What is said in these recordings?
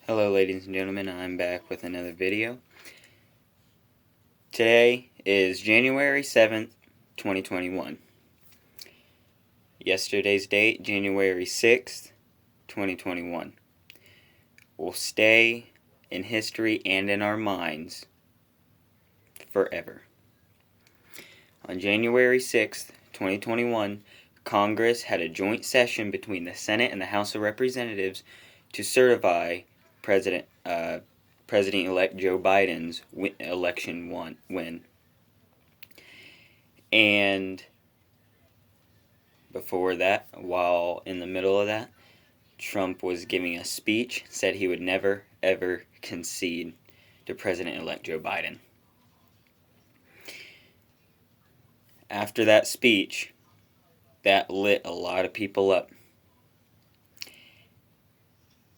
Hello ladies and gentlemen, I'm back with another video. Today is January 7th, 2021. Yesterday's date, January 6th, 2021, will stay in history and in our minds forever. On January 6th, 2021, Congress had a joint session between the Senate and the House of Representatives to certify President-elect Joe Biden's election win. And before that, while in the middle of that, Trump was giving a speech, said he would never, ever concede to President-elect Joe Biden. After that speech, that lit a lot of people up.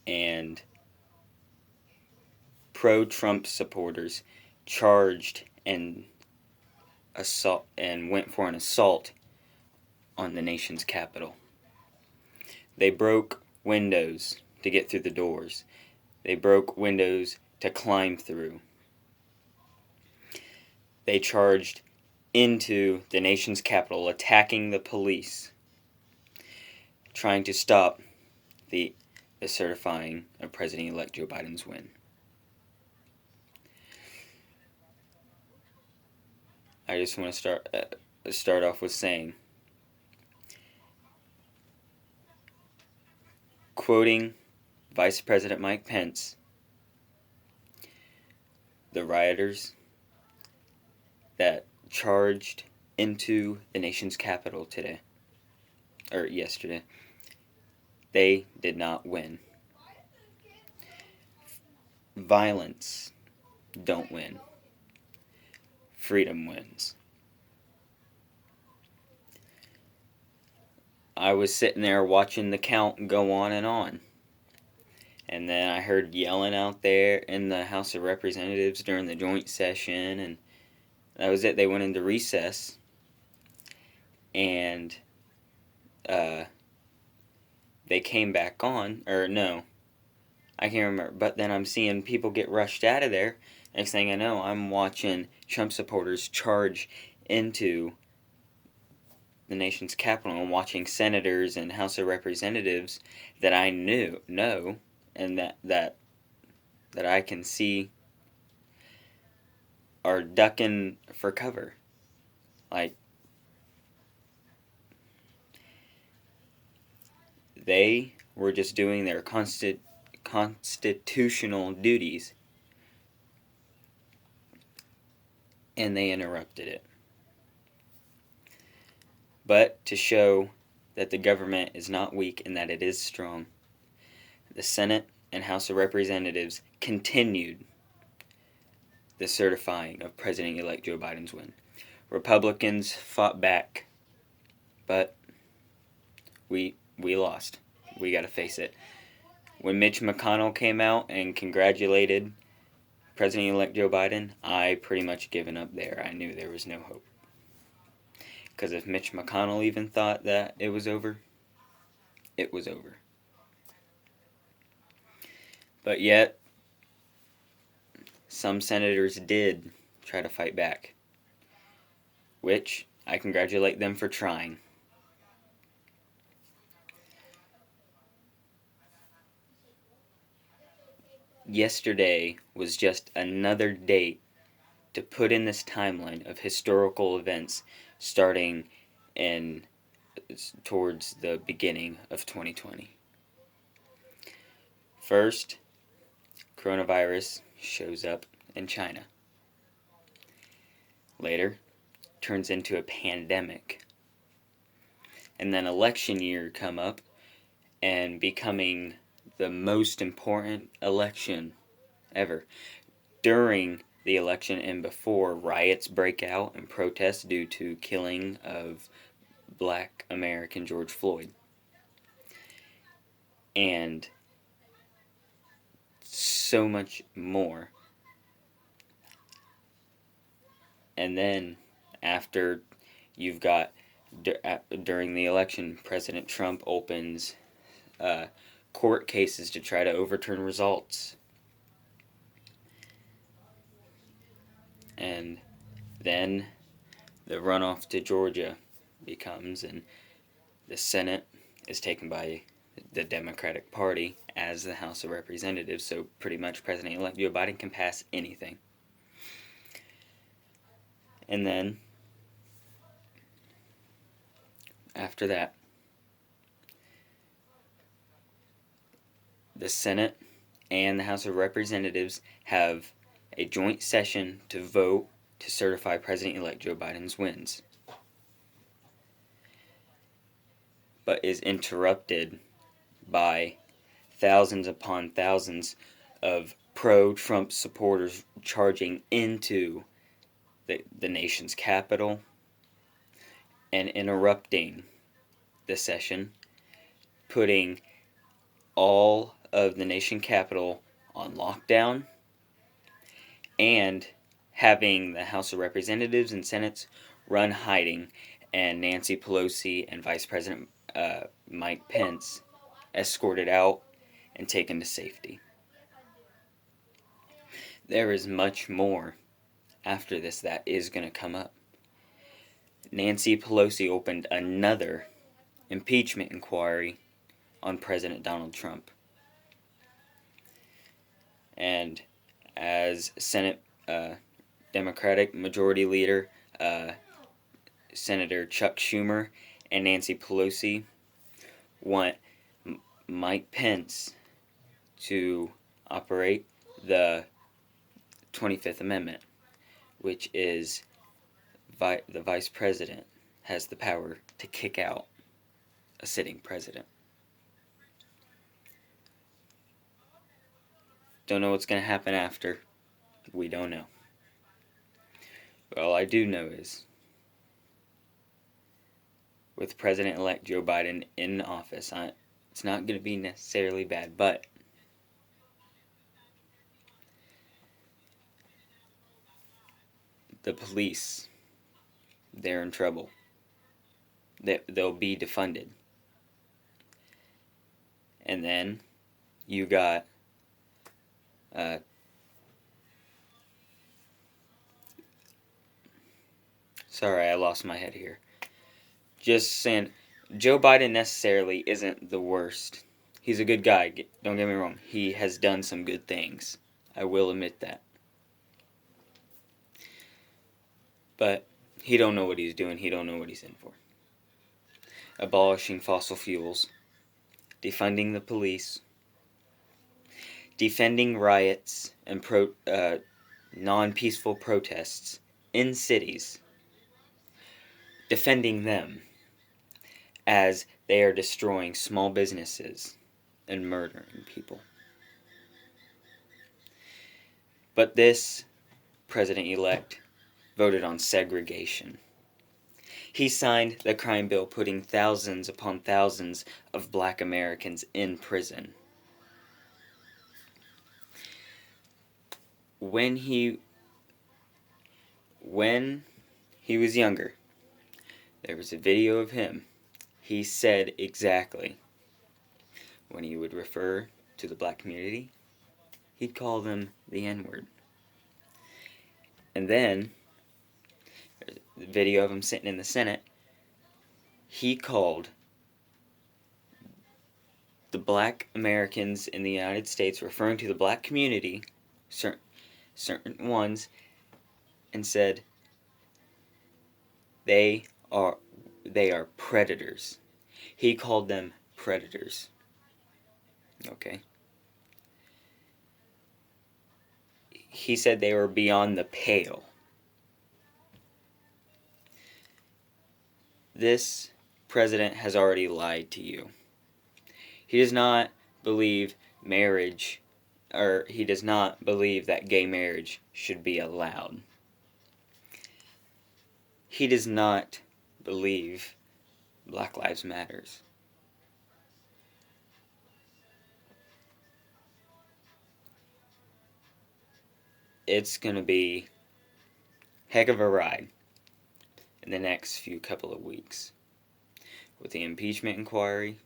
And pro-Trump supporters charged and went for an assault on the nation's capital. They broke windows to get through the doors. They broke windows to climb through. They charged into the nation's capital, attacking the police, trying to stop the certifying of President-elect Joe Biden's win. I just want to start off with saying, quoting Vice President Mike Pence, the rioters that charged into the nation's capital yesterday, they did not win. Violence don't win. Freedom wins. I was sitting there watching the count go on, and then I heard yelling out there in the House of Representatives during the joint session, and that was it. They went into recess, and they came back on, or no, I can't remember, but then I'm seeing people get rushed out of there. Next thing I know, I'm watching Trump supporters charge into the nation's capital and watching senators and House of Representatives that I know, and that I can see are ducking for cover. Like, they were just doing their constitutional duties, and they interrupted it. But to show that the government is not weak and that it is strong, the Senate and House of Representatives continued the certifying of President-elect Joe Biden's win. Republicans fought back, but we lost. We gotta face it. When Mitch McConnell came out and congratulated President-elect Joe Biden, I pretty much given up there. I knew there was no hope. Because if Mitch McConnell even thought that it was over, it was over. But yet, some senators did try to fight back, which I congratulate them for trying. Yesterday was just another date to put in this timeline of historical events starting towards the beginning of 2020. First, coronavirus shows up in China. Later, turns into a pandemic. And then election year come up, and becoming the most important election ever. During the election and before, riots break out and protests due to killing of Black American George Floyd. And so much more. And then after you've got during the election, President Trump opens court cases to try to overturn results. And then the runoff to Georgia becomes, and the Senate is taken by the Democratic Party as the House of Representatives, so pretty much President-elect Joe Biden can pass anything. And then, after that, the Senate and the House of Representatives have a joint session to vote to certify President-elect Joe Biden's wins, but is interrupted by thousands upon thousands of pro-Trump supporters charging into the nation's capital and interrupting the session, putting all of the nation capital on lockdown, and having the House of Representatives and Senate run hiding, and Nancy Pelosi and Vice President Mike Pence escorted out and taken to safety. There is much more after this that is going to come up. Nancy Pelosi opened another impeachment inquiry on President Donald Trump. And as Senate Democratic Majority Leader Senator Chuck Schumer and Nancy Pelosi want Mike Pence to operate the 25th Amendment, which is the Vice President has the power to kick out a sitting president. Don't know what's going to happen after. We don't know. But all I do know is, with President-elect Joe Biden in office, it's not going to be necessarily bad, but the police, they're in trouble. They'll be defunded. And then you got sorry, I lost my head here. Just saying, Joe Biden necessarily isn't the worst. He's a good guy, don't get me wrong. He has done some good things. I will admit that. But he don't know what he's doing. He don't know what he's in for. Abolishing fossil fuels, defunding the police, defending riots and non-peaceful protests in cities, defending them as they are destroying small businesses and murdering people. But this president-elect voted on segregation. He signed the crime bill putting thousands upon thousands of black Americans in prison. When he was younger, there was a video of him. He said exactly, when he would refer to the black community, he'd call them the N-word. And then, the video of him sitting in the Senate, he called the black Americans in the United States, referring to the black community, certain ones, and said they are predators. He called them predators. Okay. He said they were beyond the pale. This president has already lied to you. He does not believe marriage, or he does not believe that gay marriage should be allowed. He does not believe Black Lives Matters. It's going to be heck of a ride in the next couple of weeks with the impeachment inquiry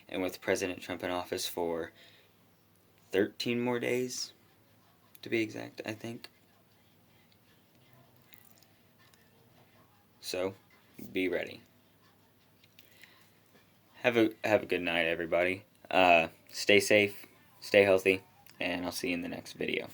and with President Trump in office for 13 more days, to be exact, I think. So, be ready. Have a good night, everybody. Stay safe, stay healthy, and I'll see you in the next video.